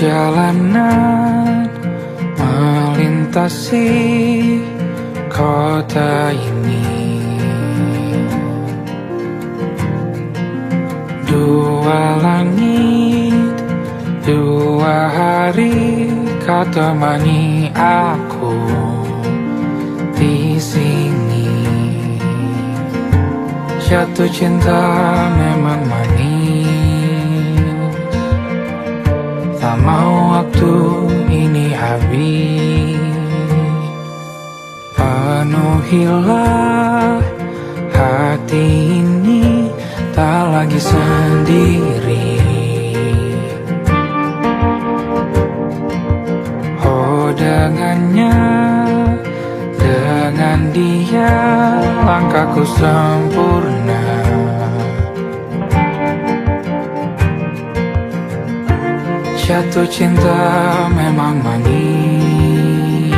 Perjalanan melintasi kota ini, dua langit, dua hari kau temani aku di sini. Jatuh cinta memang manis, tak mau waktu ini habis. Penuhilah hati ini, tak lagi sendiri. Oh dengannya, dengan dia langkahku sempurna. Jatuh cinta memang manis,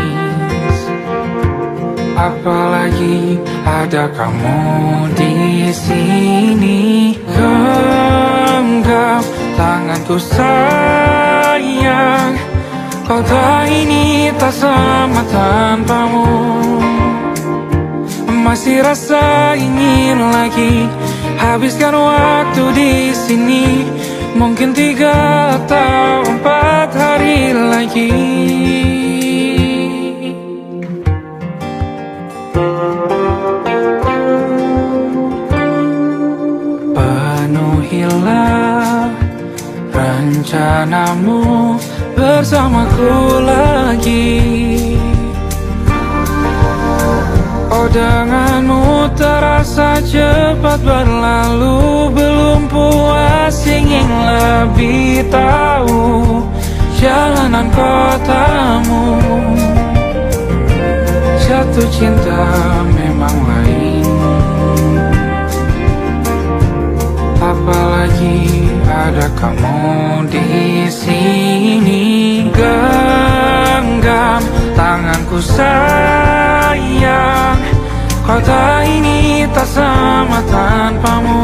apalagi ada kamu di sini. Genggam tanganku sayang, kota ini tak sama tanpamu. Masih rasa ingin lagi habiskan waktu di sini. Mungkin 3 atau 4 hari lagi. Penuhilah rencanamu bersamaku lagi. Oh denganmu terasa cepat berlalu, belum puas ingin lebih tahu jalanan kotamu. Jatuh cinta memang lain, apalagi ada kamu di sini. Genggam tanganku sayang, kota ini tak sama tanpamu.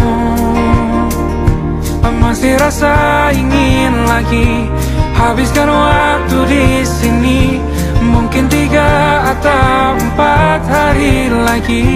Masih rasa ingin lagi habiskan waktu di sini. Mungkin 3 atau 4 hari lagi.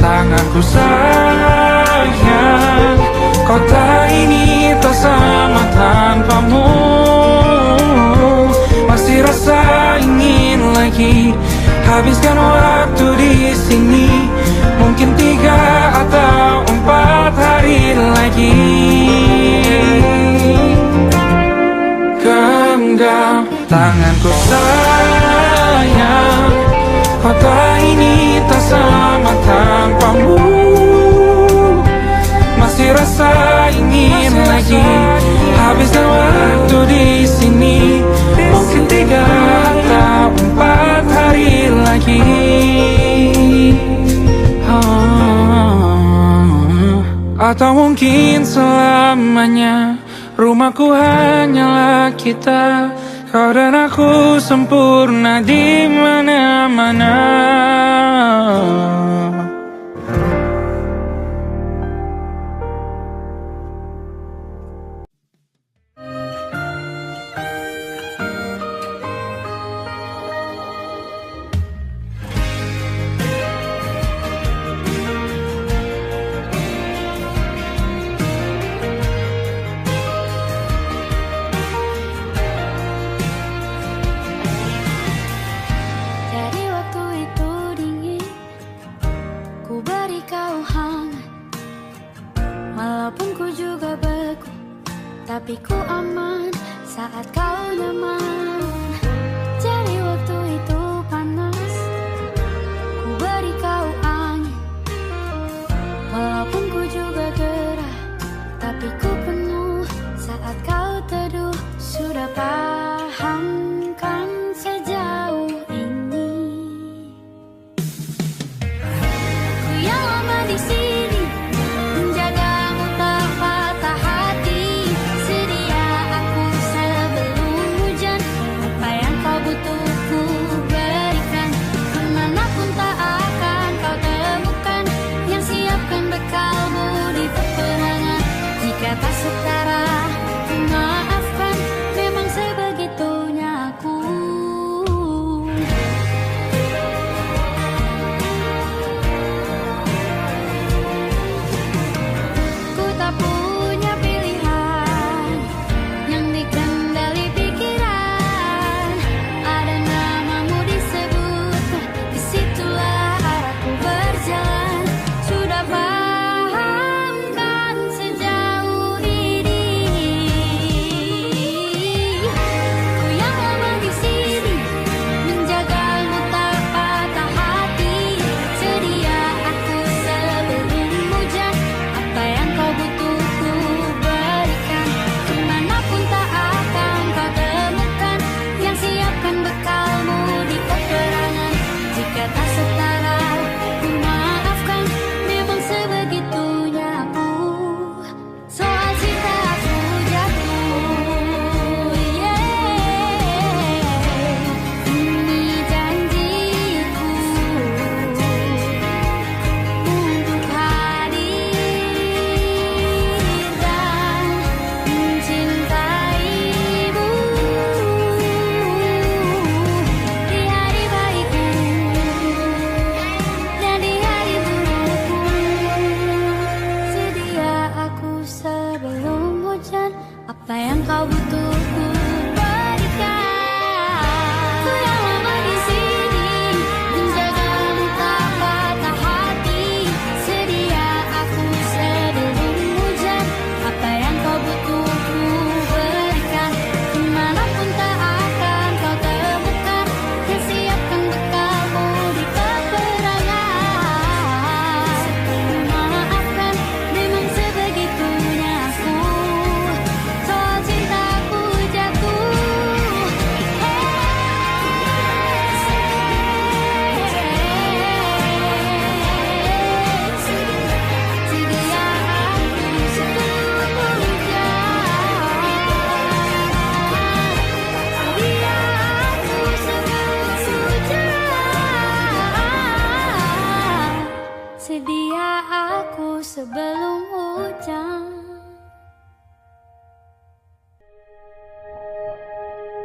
Tanganku sayang, kota ini tak sama tanpamu. Masih rasa ingin lagi habiskan waktu di sini. Mungkin 3 atau 4 hari lagi. Genggam tanganku sayang, kota ini tak sama tanpamu. Masih rasa ingin lagi habiskan waktu di sini. Mungkin 3 atau 4 hari lagi. Atau mungkin selamanya. Rumahku hanyalah kita, kau dan aku sempurna di mana-mana.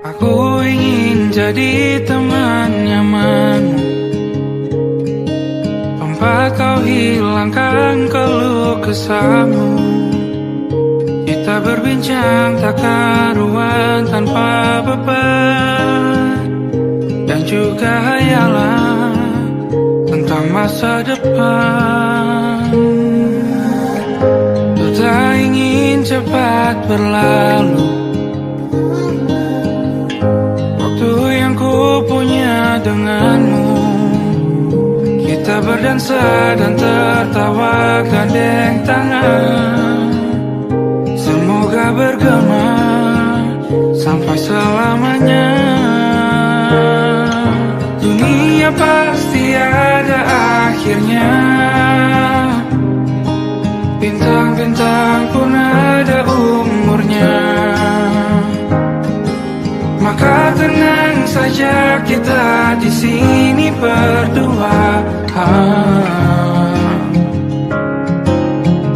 Aku ingin jadi teman nyamanmu, tempat kau hilangkan keluh kesahmu. Kita berbincang tak karuan tanpa beban, dan juga hayalan tentang masa depan. Ku tak ingin cepat berlalu waktu yang ku punya denganmu. Kita berdansa dan tertawa gandeng tangan, semoga bergema sampai selamanya. Dunia pasti ada akhirnya, bintang-bintang pun ada umurnya. Maka tenang saja kita di sini berdua,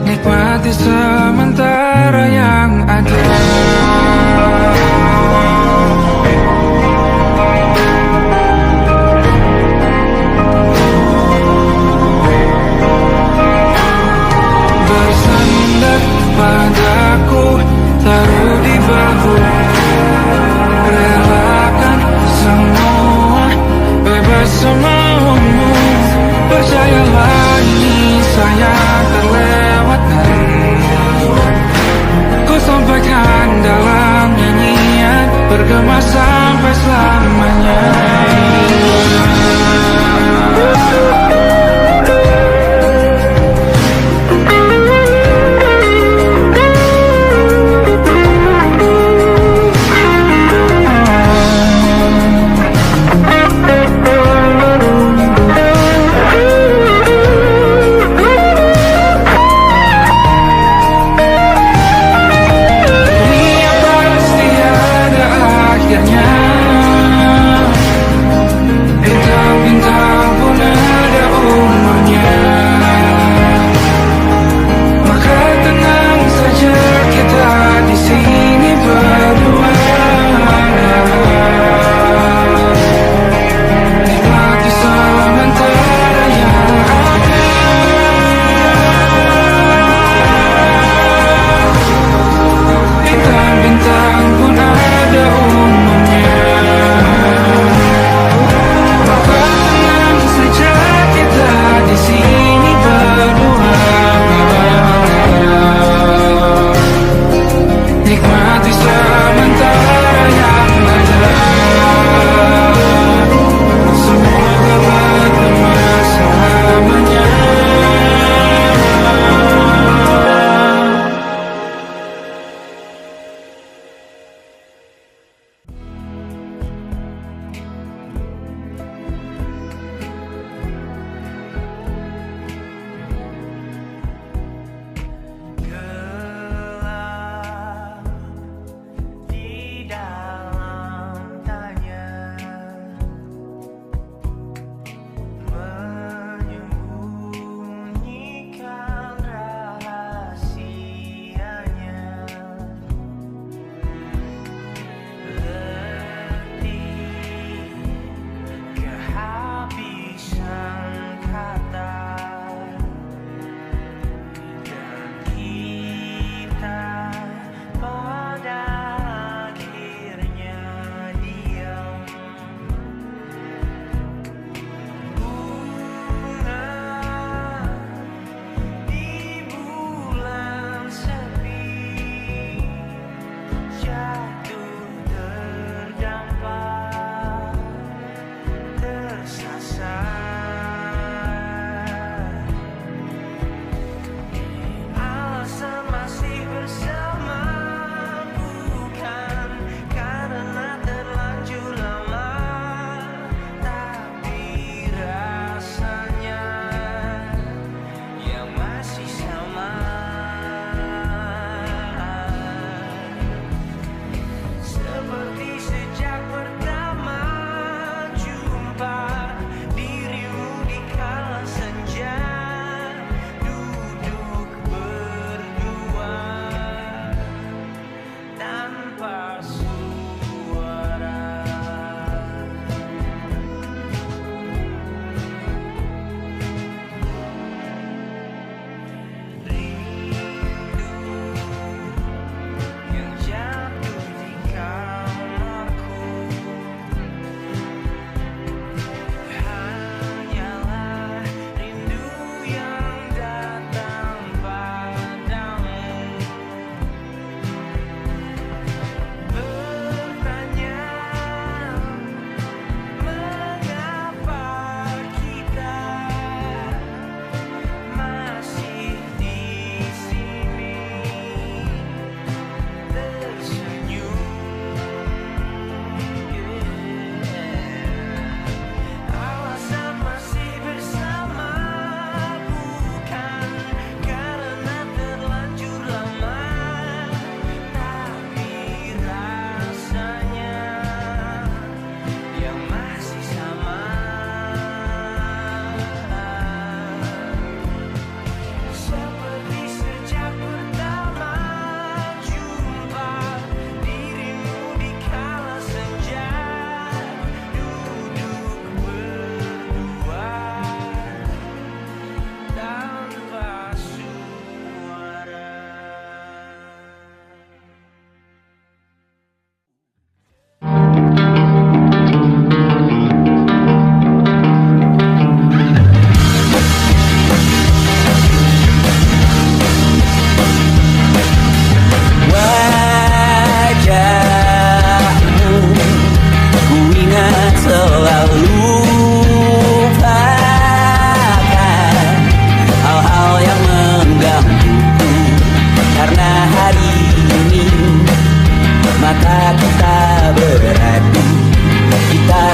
nikmati sementara yang ada. Bersandar padaku, taruh di bahu, relakan semua, bebas semaumu. Percayalah ini sayang terlewatkan, ku sampaikan dalam nyanyian, bergema sampai selamanya.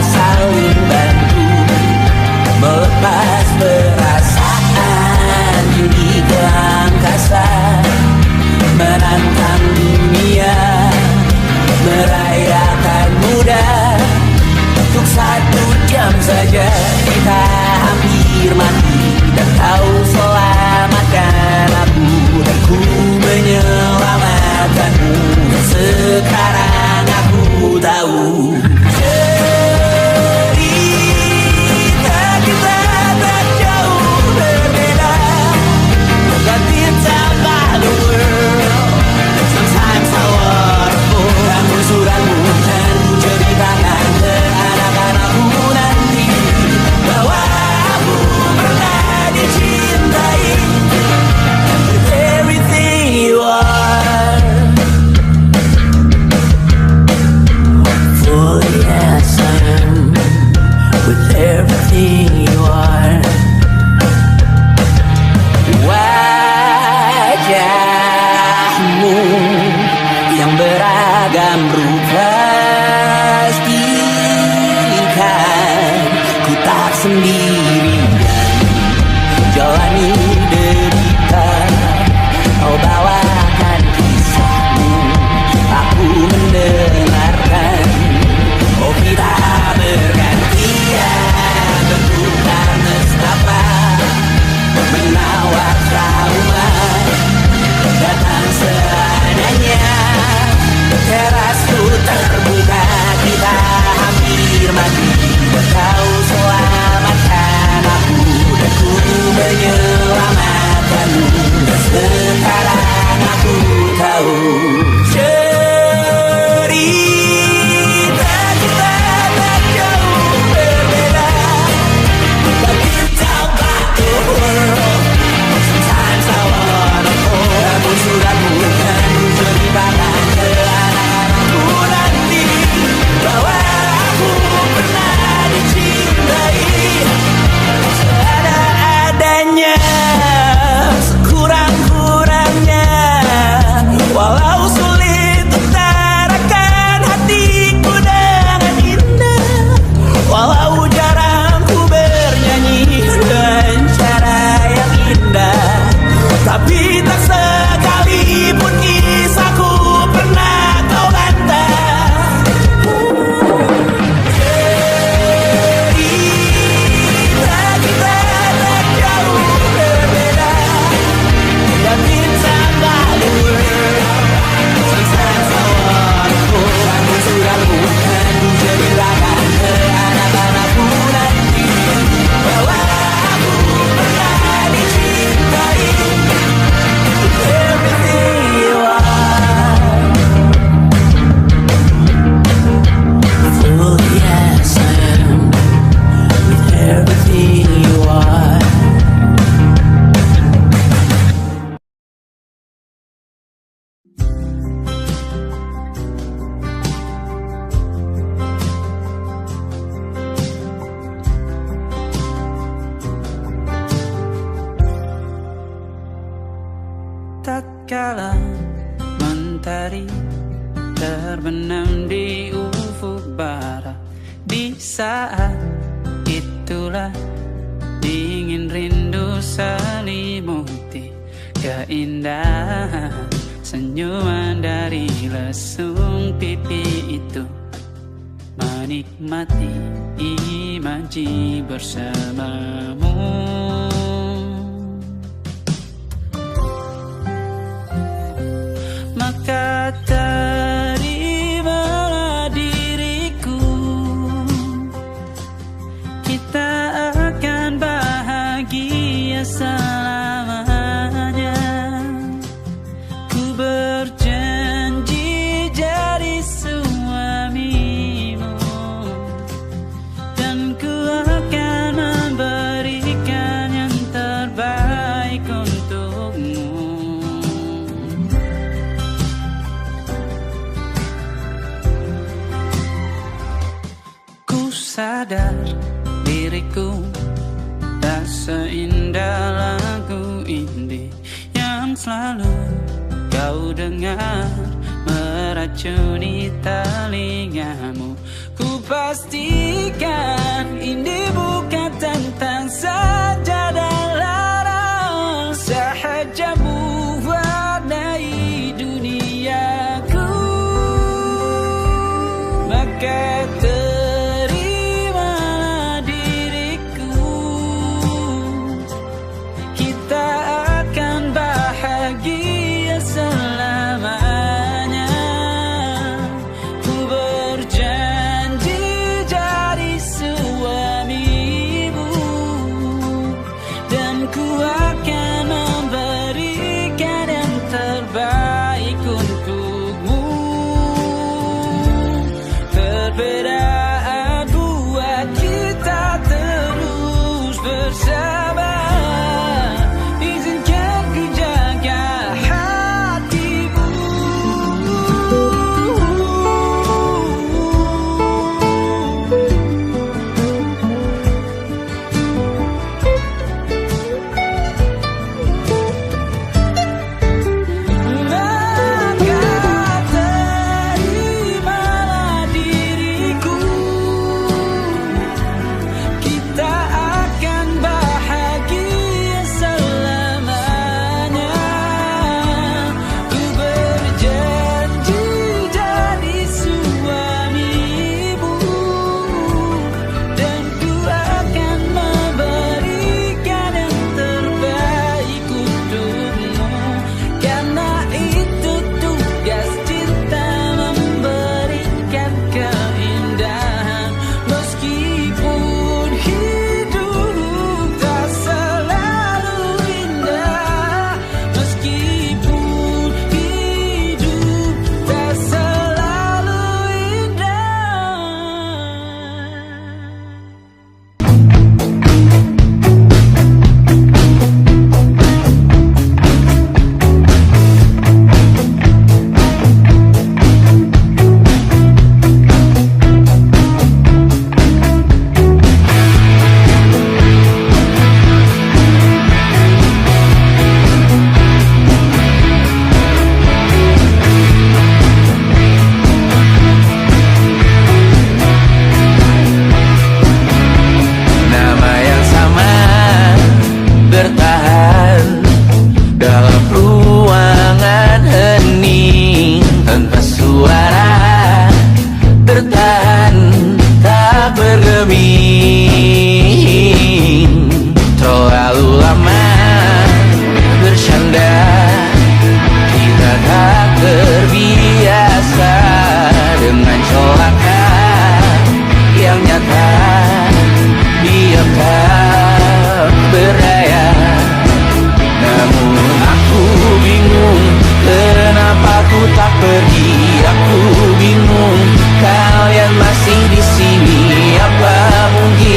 saling bantu, melepas perasaan di ke angkasa, menantang dunia, merayakan muda. Untuk 1 jam saja kita hampir mati, dan kau selamatkan aku, dan ku menyelamatkanmu. Sekarang aku tahu cerita kita tak jauh berbeda. But it's about the world. Sometimes I waterfall. Namun suratmu kan ku ceritakan ke anak-anakku nanti, bahwa aku pernah dicintai with everything you are. For yes I am with everything you are. Wajahmu yang beragam rupa pastikan ku tak sendirian jalani derita. Kau bawakan kisahmu, aku mendengarkan. Oh kita bergantian bertukar nestapa, menawar trauma datang seadanya. Terasku terbuka, kita hampir mati, kau selamatkan aku, dan ku menyelamatkanmu. Sekarang aku tahu cerita kita tak jauh berbeda. But it's about the world. Sometimes I wanna fall. Namun suratmu kan ku ceritakan ke anak-anakku nanti, bahwa aku pernah dicintai seadanya, sekurang-kurangnya. Walau sulit utarakan hatiku dengan indah, walau jarang ku bernyanyi dengan cara yang indah, tapi tak sekalipun kisahku pernah kau bantah. Cerita kita tak jauh berbeda, but it's about the world. Sometimes I wanna fall. Namun suratmu kan ku ceritakan ke anak-anakku nanti, bahwa aku pernah dicintai with everything you are. For yes I am with everything you are. Tatkala mentari terbenam di ufuk barat, di saat itulah dingin rindu selimuti keindahan senyuman dari lesung pipi itu, menikmati imaji bersamamu. Maka terimalah diriku, kita akan bahagia selamanya. Ku berjanji jadi suamimu, dan ku akan memberikan yang terbaik untukmu. Sadar diriku tak seindah lagu indie yang selalu kau dengar meracuni telingamu. Ku pastikan ini bukan tentang saja dan larang, sahaja mewarnai duniaku. Maka terimalah diriku, kita akan bahagia selamanya. Ku berjanji jadi suamimu, dan ku akan memberikan yang terbaik untukmu. Perbedaan buat kita terus bersama. Izinkan ku jaga hatimu. Maka terimalah diriku, kita akan bahagia selamanya. Ku berjanji jadi suamimu, dan ku akan memberikan yang terbaik untukmu. Karena itu tugas cinta, memberikan keindahan. Meskipun hidup tak selalu indah, meskipun hidup tak selalu indah. Nama yang sama bertahan dalam ruangan hening, tanpa suara bertahan tak bergeming. Terlalu lama bersandar, kita tak terbiasa dengan celaka yang nyata. Diam tak berdaya, namun aku bingung kenapa ku tak pergi. Aku bingung kalian masih di sini. Apa mungkin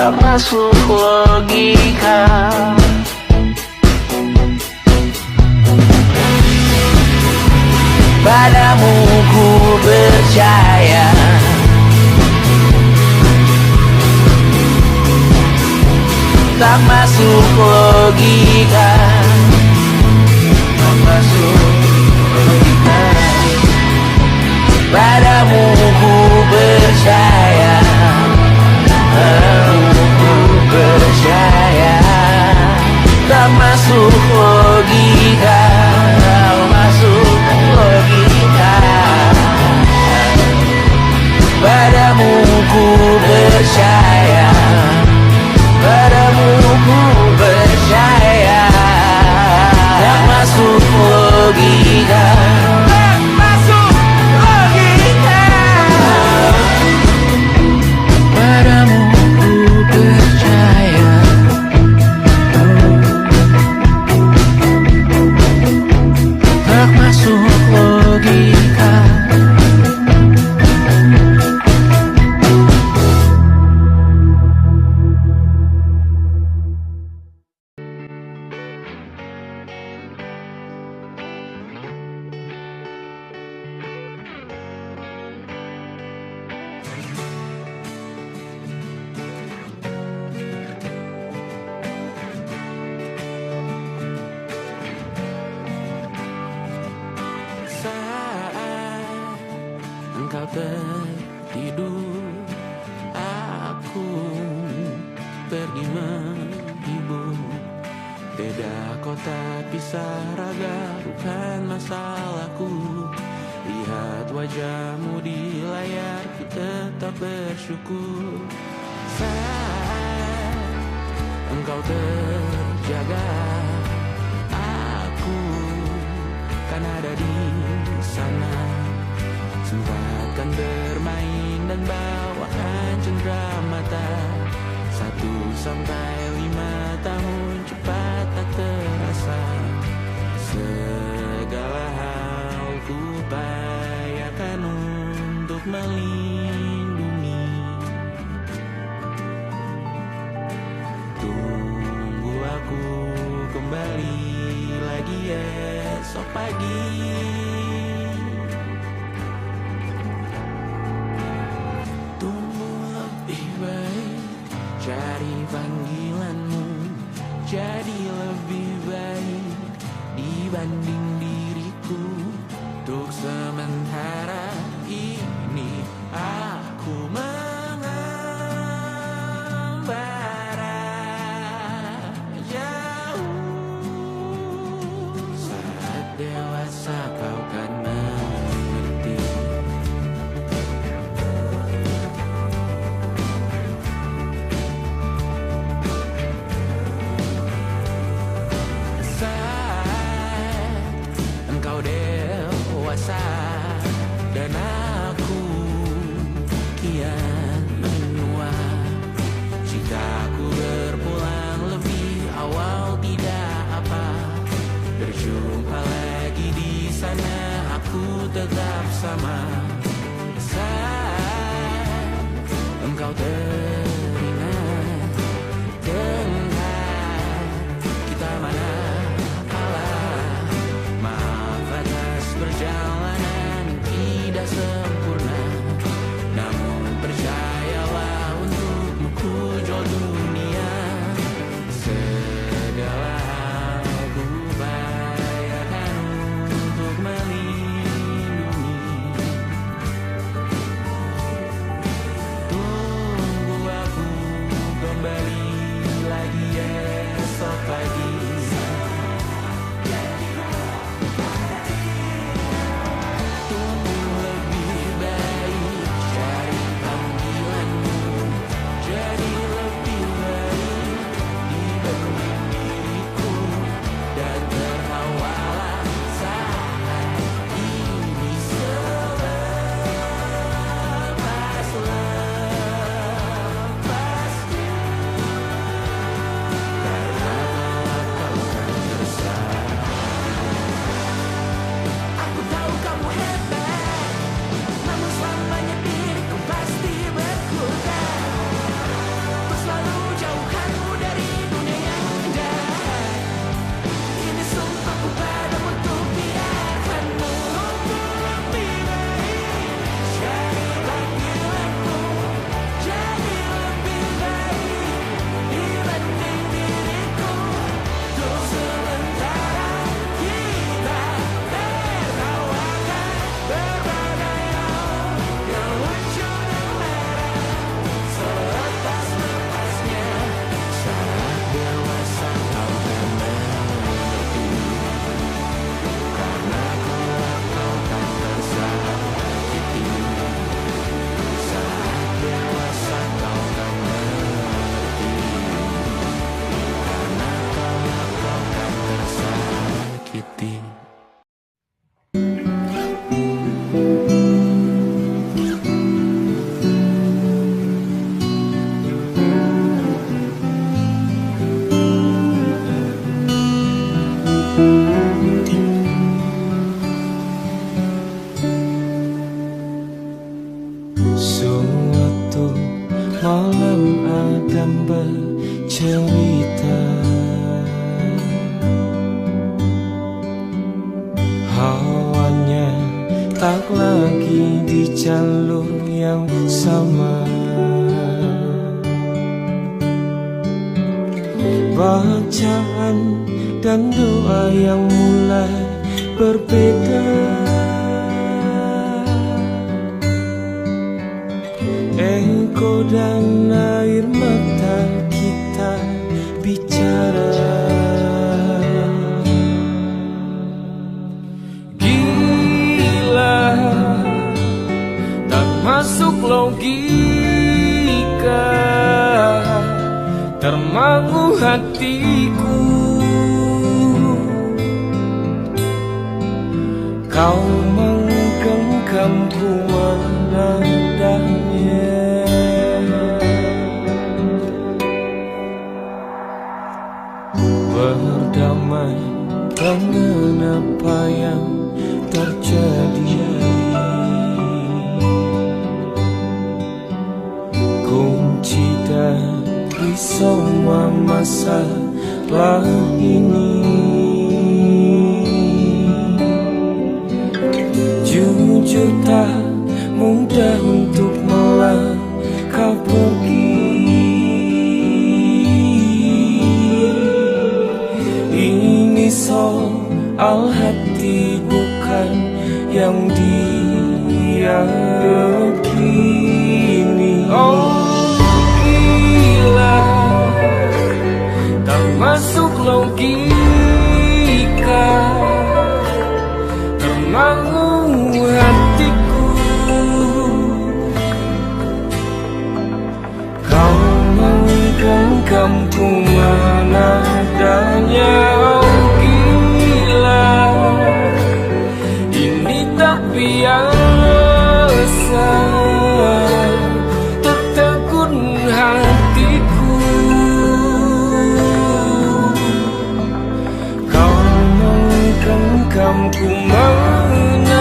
tak masuk logika. Padamu ku percaya, tak masuk logika, tak masuk logika. Padamu ku percaya, padamu ku percaya, tak masuk logika, tak masuk logika. Padamu ku percaya, padamu ku percaya, tak masuk logika, tak masuk logika. Padamu ku percaya, tak masuk logika. Saat engkau tertidur, aku pergi menghibur. Beda kota pisah raga bukan masalahku. Lihat wajahmu di layar, ku tetap bersyukur. Saat engkau terjaga, aku kan ada di sana. Sempatkan bermain dan bawakan cendera mata. 1-5 tahun cepat tak terasa. Segala hal ku upayakan untuk melindungi. Tunggu aku kembali lagi esok pagi. Tumbuh lebih baik, cari panggilanmu, jadi lebih baik dibanding diriku. Untuk sementara ini aku mengembara jauh. Saat dewasa kau kan mengerti. Saat engkau dewasa dan aku kian Adam bercerita, hawanya tak lagi di jalur yang sama. Bacaan dan doa yang mulai berbeda. Ego dan air mata kita bicara. Gila, tak masuk logika, termangu hatiku. Kau menggenggamku menandanya. Berdamai dengan apa yang terjadi. Kunci dari semua masalah ini, jujur tak mudah untuk melangkah pergi. Ini soal hati bukan yang diyakini. Oh gila, tak masuk logika, termangu hatiku. Kau menggenggamku menadanya. Oh gila, ini tak biasa, tertegun hatiku. Kau menggenggamku menadanya.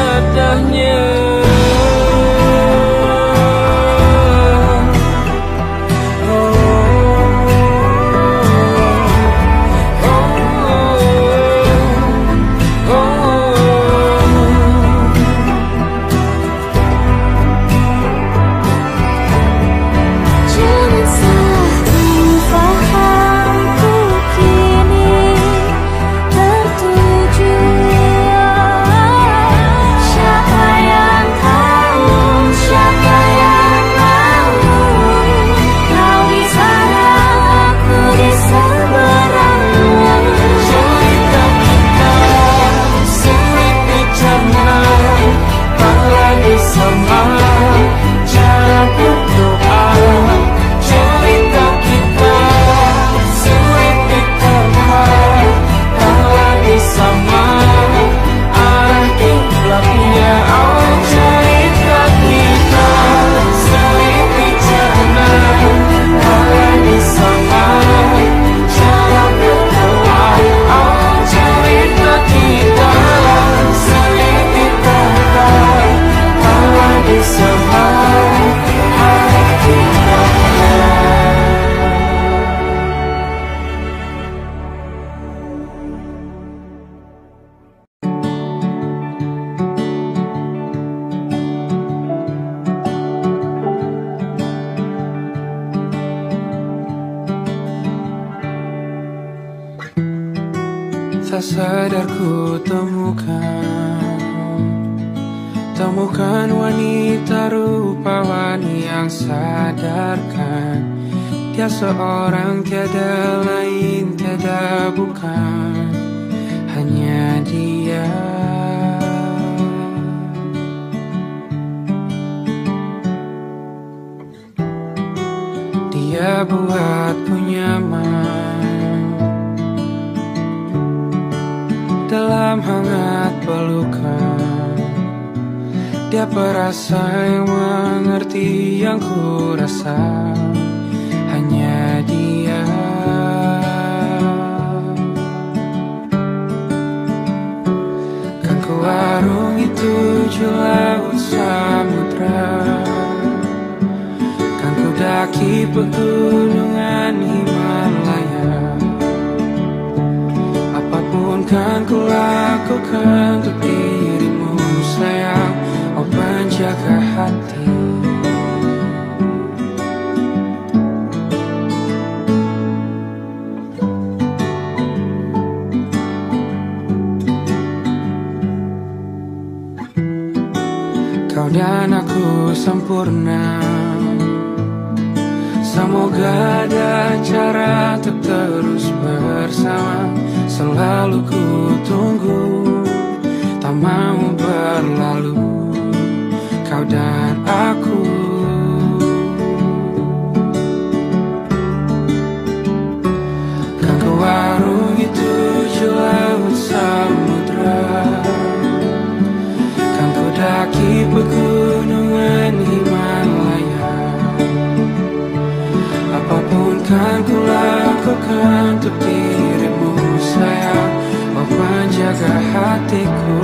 Tak sadar ku temukan wanita rupawan yang sadarkan dia seorang, tiada lain, tiada bukan, hanya dia. Dia buatku nyaman dalam hangat pelukan. Dia perasa yang mengerti yang ku rasa, hanya dia. Kan ku arungi 7 laut samudra, kan ku daki pegunungan lakukan untuk dirimu sayang, oh penjaga hati. Kau dan aku sempurna, semoga ada cara untuk terus bersama. Selalu ku tunggu, tak mau berlalu, kau dan aku. Kan ke warung itu laut samudra, kan ku daki pegunungan Himalaya. Apapun kan ku lakukan untuk dirimu sayang, oh penjaga hatiku.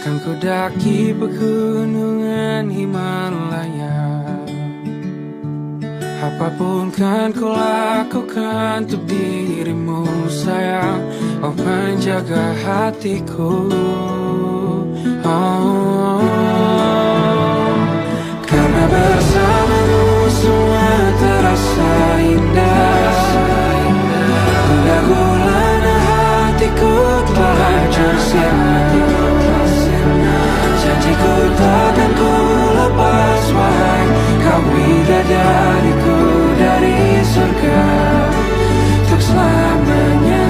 Kan ku daki pegunungan Himalaya. Apapun kan ku lakukan untuk dirimu sayang, oh penjaga hatiku. Oh, karena bersamamu semua terasa indah. Gundah gulana hatiku telah hancur sia-sia. Janjiku takkan ku lepas, wahai kau bidadariku dari surga untuk selamanya,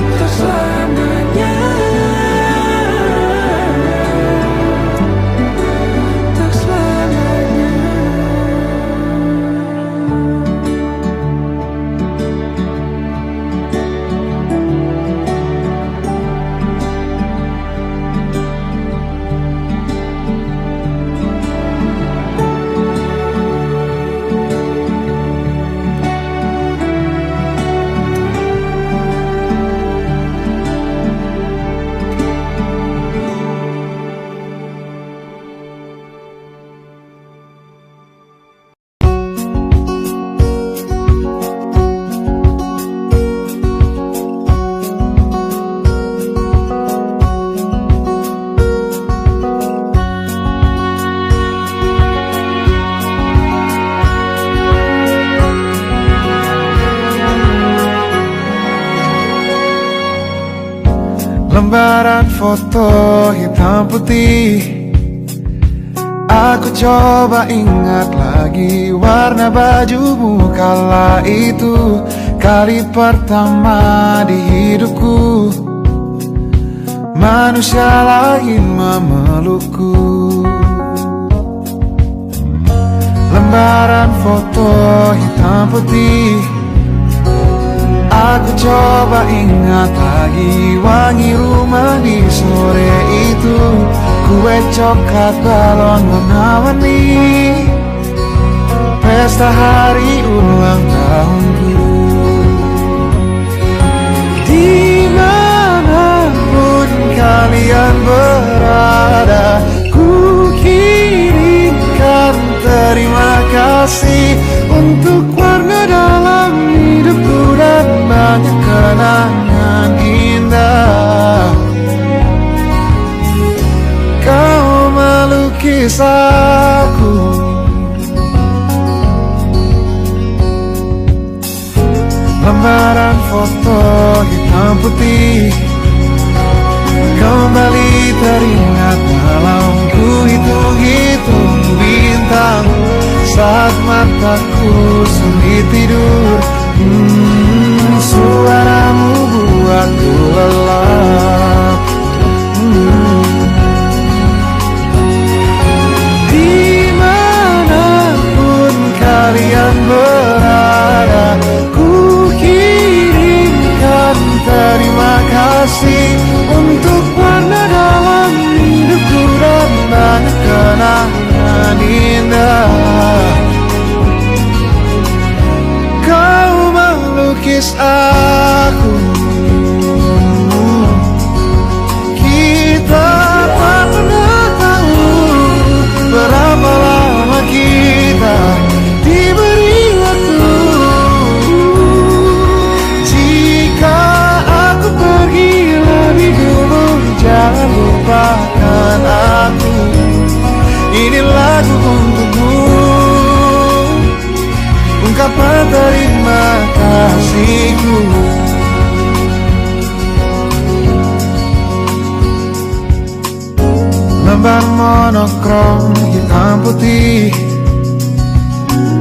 untuk selamanya, untuk selamanya. Lembaran foto hitam putih, aku coba ingat lagi warna bajumu kala itu. Kali pertama di hidupku manusia lain memelukku. Lembaran foto hitam putih, aku coba ingat lagi wangi rumah di sore itu. Kue coklat balon warna-warni, pesta hari ulang tahunku. Dimanapun kalian berada, ku kirimkan terima kasih untuk warna dalam hidupku dan banyak kenangan indah. Kau melukis aku, lembaran foto hitam putih kembali teringat dalam ku hitung-hitung bintang saat mataku sulit tidur. Suaramu buatku lelap. Dimanapun Gambar monokrom hitam putih.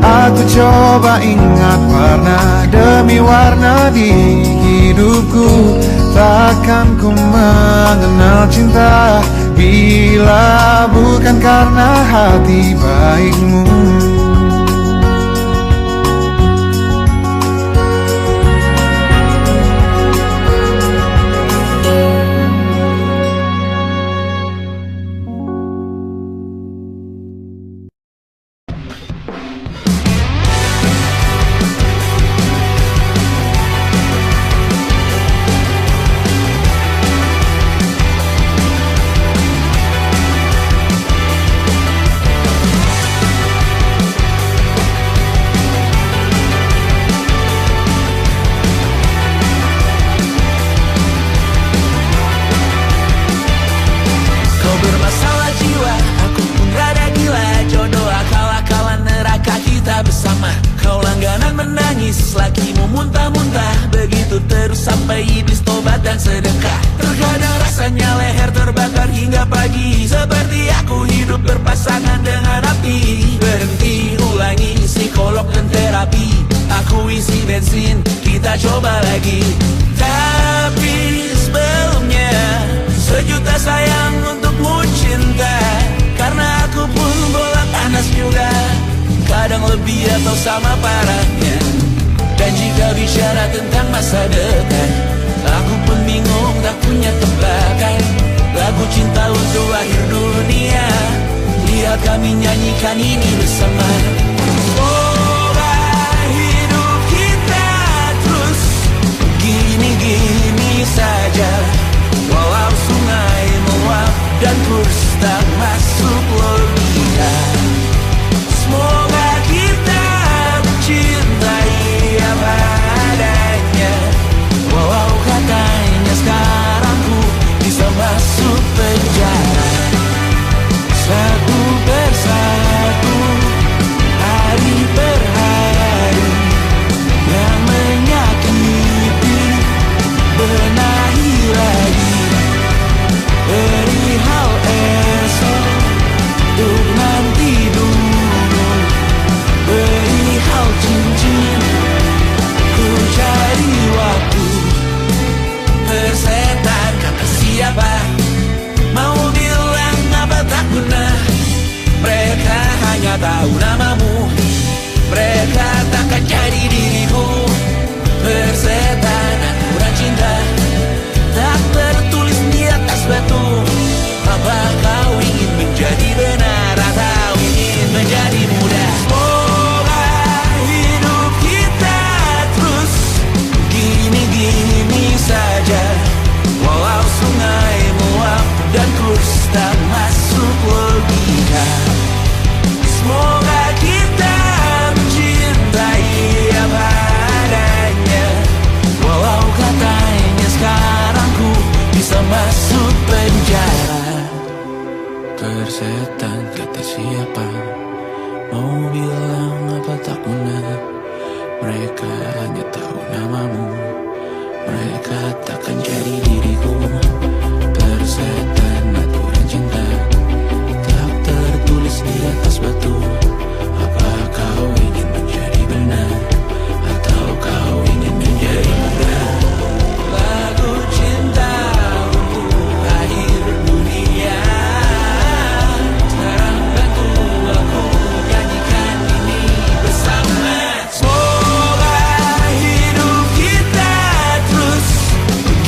Aku coba ingat warna demi warna di hidupku. Takkan ku mengenal cinta bila bukan karena hati baikmu.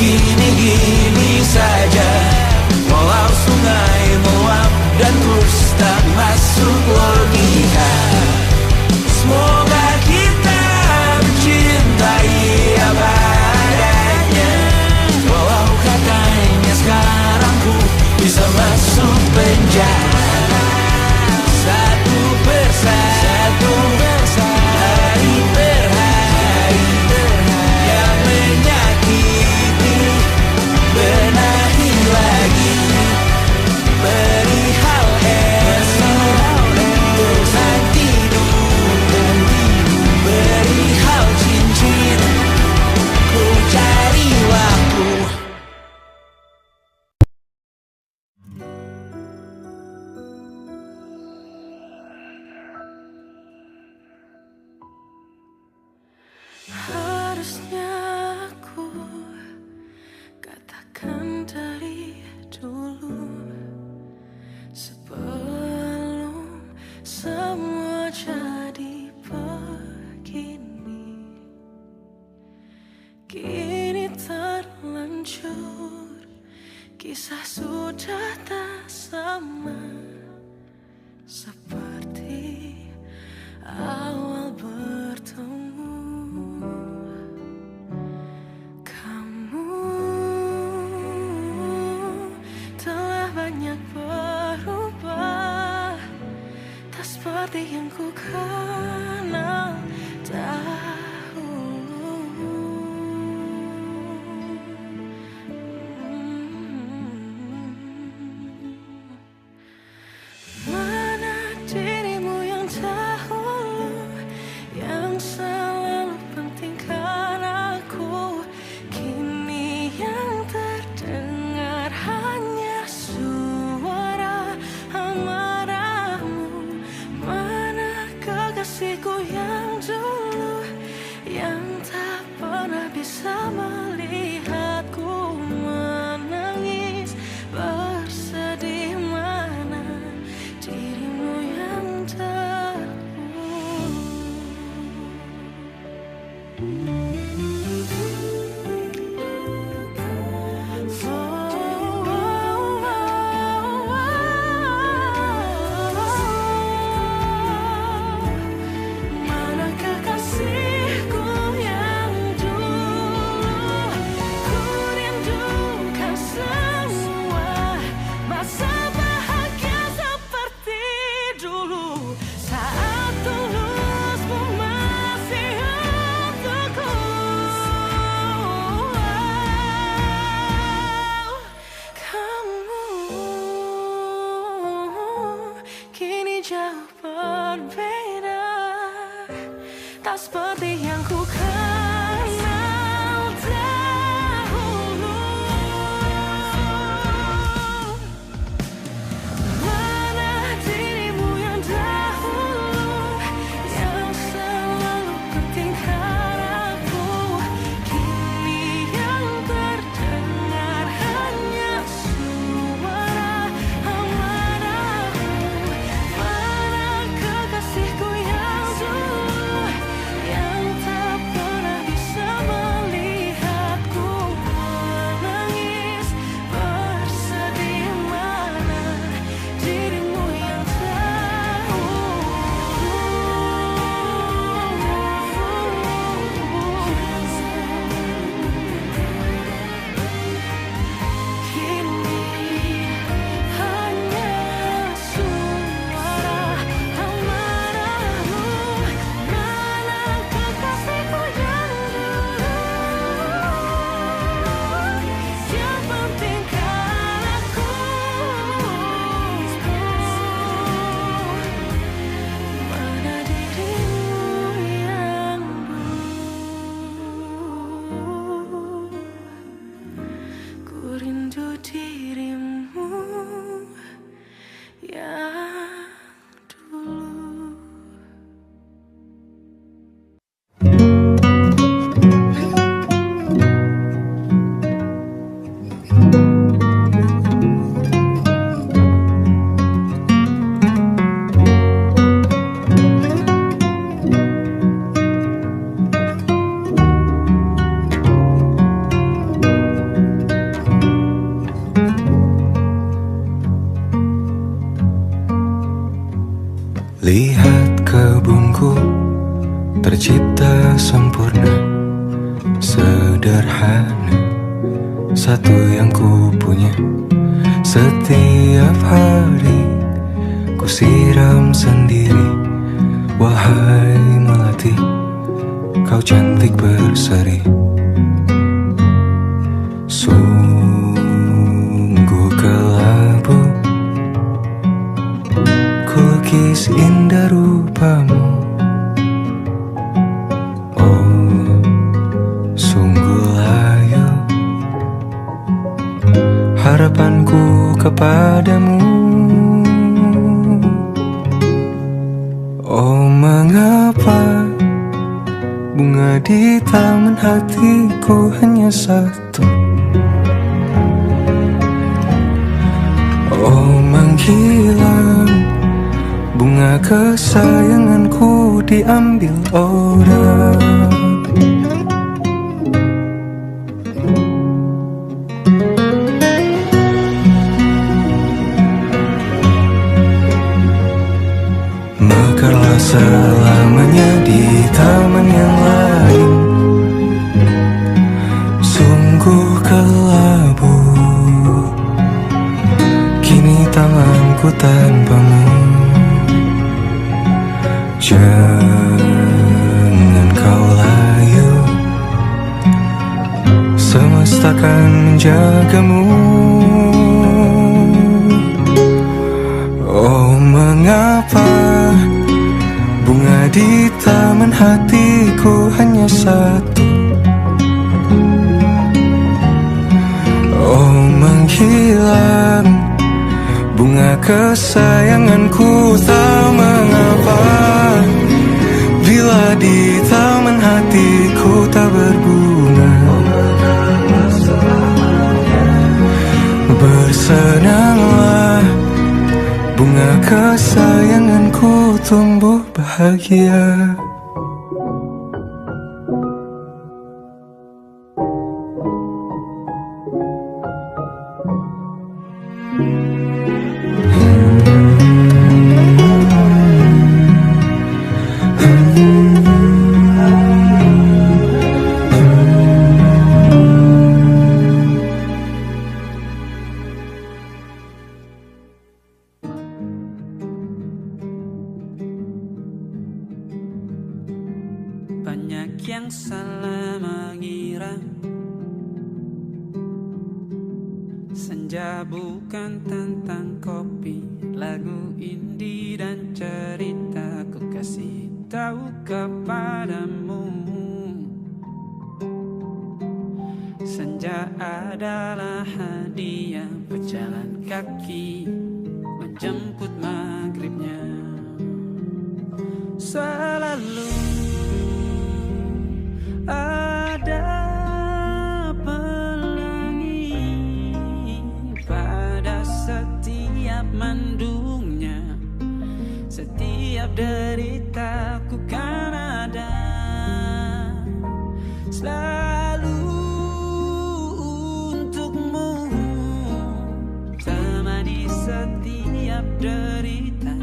Gini-gini saja. Kisah sudah tak sama seperti awal bertemu. Kamu telah banyak berubah, tak seperti yang ku kenal dahulu. Mana dirimu yang dahulu, yang selalu pentingkan aku. Kini yang terdengar hanya suara amarahmu. Mana kekasihku yang dulu, yang tak pernah bisa melihatku menangis bersedih. Mana dirimu yang dahulu. Mana kekasihku yang dulu, ku rindukan semua masa bahagia seperti dulu, saat tulusmu masih untukku. Kamu kini jauh berbeda, tak seperti yang ku kenal dahulu. Mana dirimu yang dahulu, yang selalu pentingkan aku. Kini yang terdengar hanya suara amarahmu. Mana kekasihku yang dulu, yang tak pernah bisa melihatku menangis bersedih. Mana dirimu yang kini hanya suara amarahmu. Mana kekasihku yang dulu, yang pentingkan aku. Mana dirimu yang dulu, ku rindu dirimu yang dulu. Lihat kebunku tercipta sempurna, sederhana, satu yang ku punya. Setiap hari ku siram sendiri. Wahai melati, kau cantik berseri. Sungguh kelabu kulukis indah rupamu. Oh, sungguh layu harapanku kepadamu. Oh, mengapa bunga di taman hatiku hanya satu? Oh, menghilang bunga kesayanganku diambil orang. selamanya di taman yang lain. Sungguh kelabu kini tanganku tanpamu. Jangan kau layu, semesta akan menjagamu. Oh, mengapa bunga di taman hatiku hanya satu? Oh, menghilang bunga kesayanganku, tak mengapa bila di taman hatiku tak berbunga. Bersenanglah bunga kesayanganku tumbuh bahagia. Banyak yang salah mengira senja bukan tentang kopi, lagu indie dan cerita. Ku kasih tahu kepadamu, senja adalah hadiah berjalan kaki menjemput maghribnya. Selalu ada pelangi pada setiap mendungnya, setiap deritaku kan ada selalu untukmu, temani setiap derita,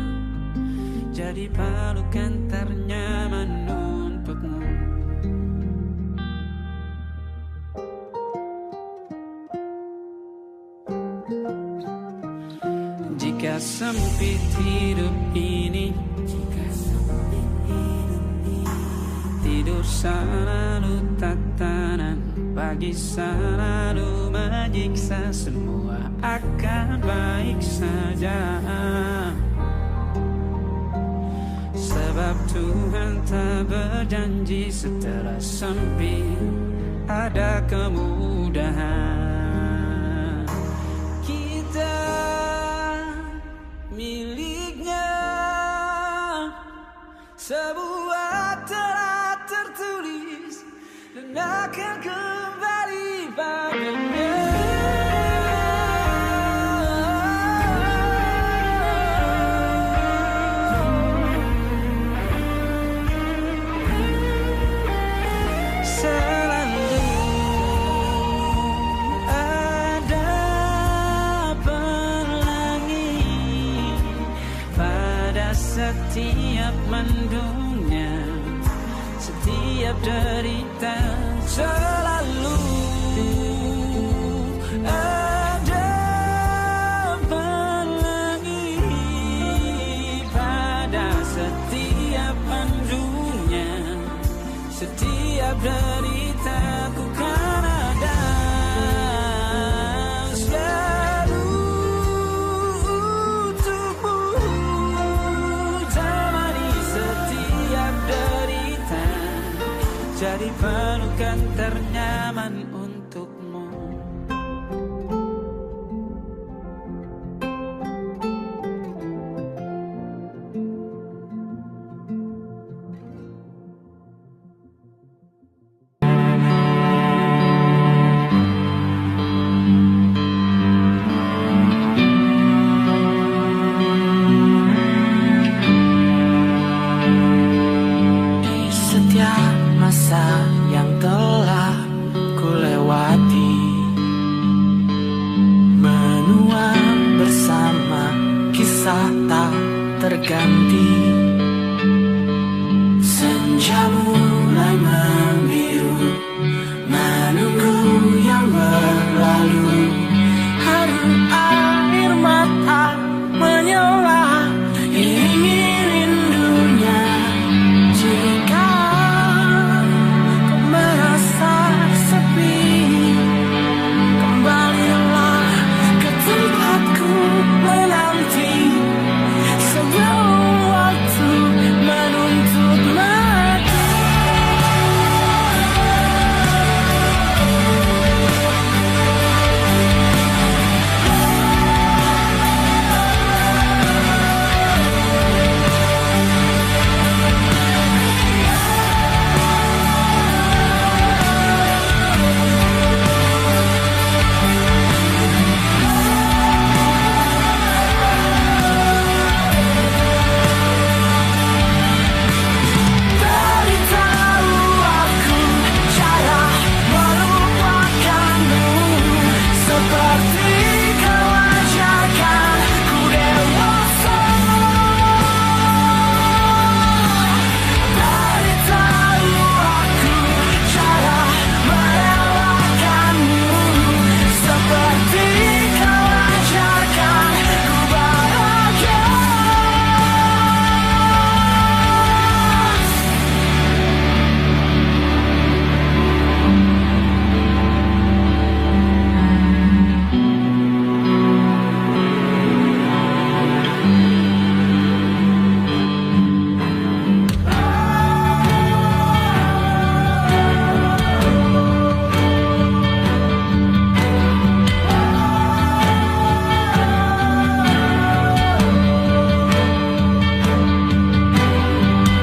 jadi pelukan ternyaman untukmu. Jika sempit hidup ini, tidur selalu tatanan, pagi selalu menyiksa, semua akan baik saja. Sebab Tuhan tak berjanji setelah sempit ada kemudahan. Kita miliknya sebuah telah tertulis dan akan kembali padanya. Setiap mendungnya, setiap derita, selalu ada pelangi pada setiap mendungnya, setiap derita ku kan ada selalu untukmu. Jadi pelukan ternyaman untukmu. Masa yang telah ku lewati, menua bersama kisah tak terganti. Senja mulai membiru, menunggu yang berlalu. Haru air mata menyala, iringi rindunya. Jika kau merasa sepi, kembalilah ke tempatku menanti. Sebelum waktu menuntut mati. Beritahu aku cara melupakanmu, seperti kau ajarkan ku dewasa. Beritahu aku cara merelakanmu, seperti kau ajarkan ku bahagia.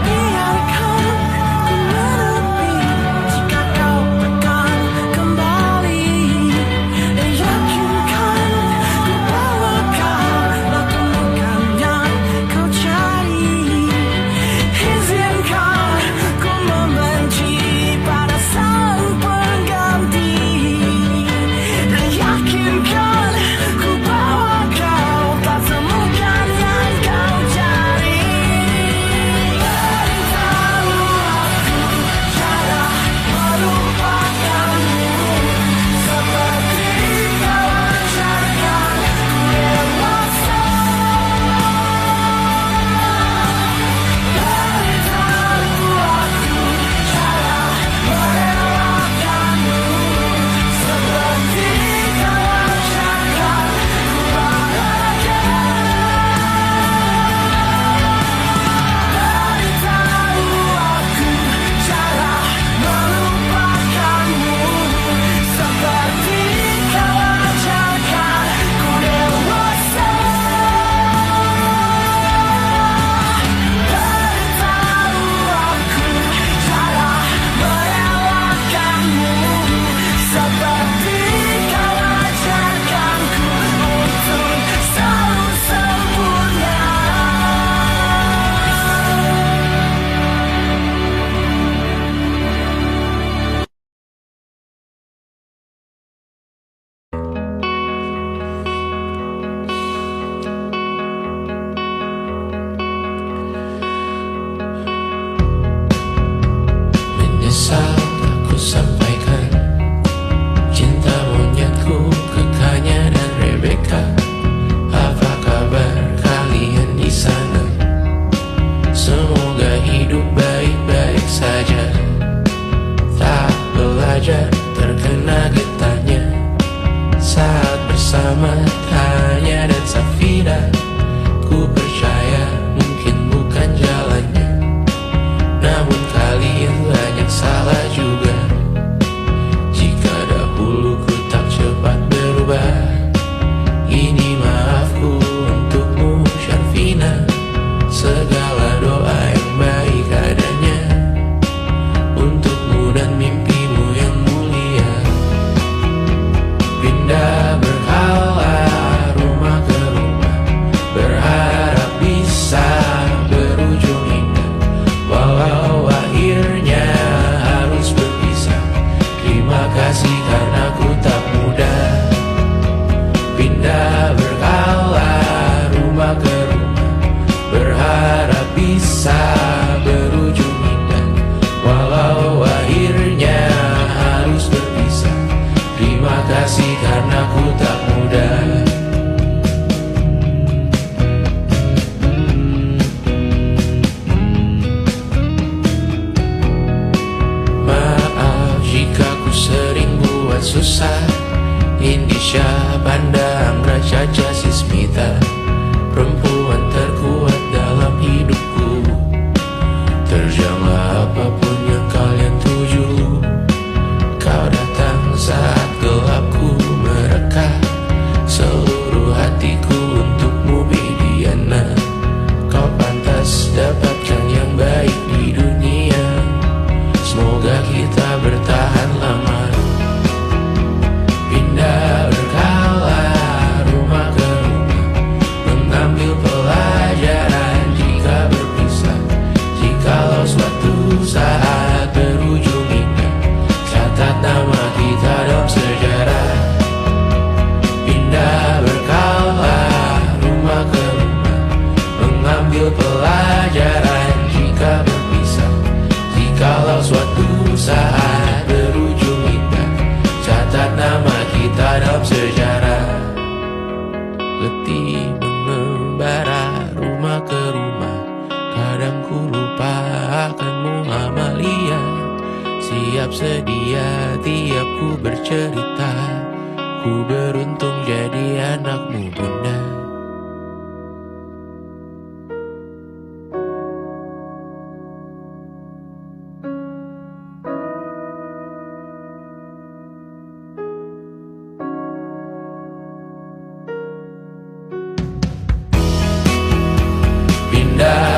Biarkan ku menepi jika kau tekan kembali, dan yakinkan ku bawa kau lakukan yang kau cari. Izinkan ku membenci pada sang pengganti, dan yakinkan ku bawa kau tak temukan yang kau cari. Beritahu aku cara melupakanmu, seperti kau ajarkan ku dewasa. Beritahu aku cara merelakanmu, seperti kau ajarkan ku bahagia. Beritahu aku cara melupakanmu, seperti kau ajarkan ku dewasa. Beritahu aku cara merelakanmu, seperti kau ajarkanku untuk selalu sempurna. Menyesal aku sampaikan cinta monyetku ke Kanya dan Rebecca. Apa kabar kalian di sana? Semoga hidup baik-baik saja. Tak belajar terkena getahnya saat bersama Kanya dan Safira. Ku percaya mungkin bukan jalannya, namun kalian banyak salah juga. Jika dahulu ku tak cepat berubah, ini maafku untukmu Syarfina. Segala doa yang baik adanya untukmu dan mimpimu yang mulia. Pindah berhala rumah ke rumah, berharap bisa berujung indah. Walau akhirnya harus berpisah, terima kasih karena ku tak mudah. Pindah berkala rumah ke rumah, berharap bisa berujung indah. letih mengembara rumah ke rumah. Kadang ku lupa akanmu Amalia. Siap sedia tiap ku bercerita. Ku beruntung jadi anakmu bunda. Pindah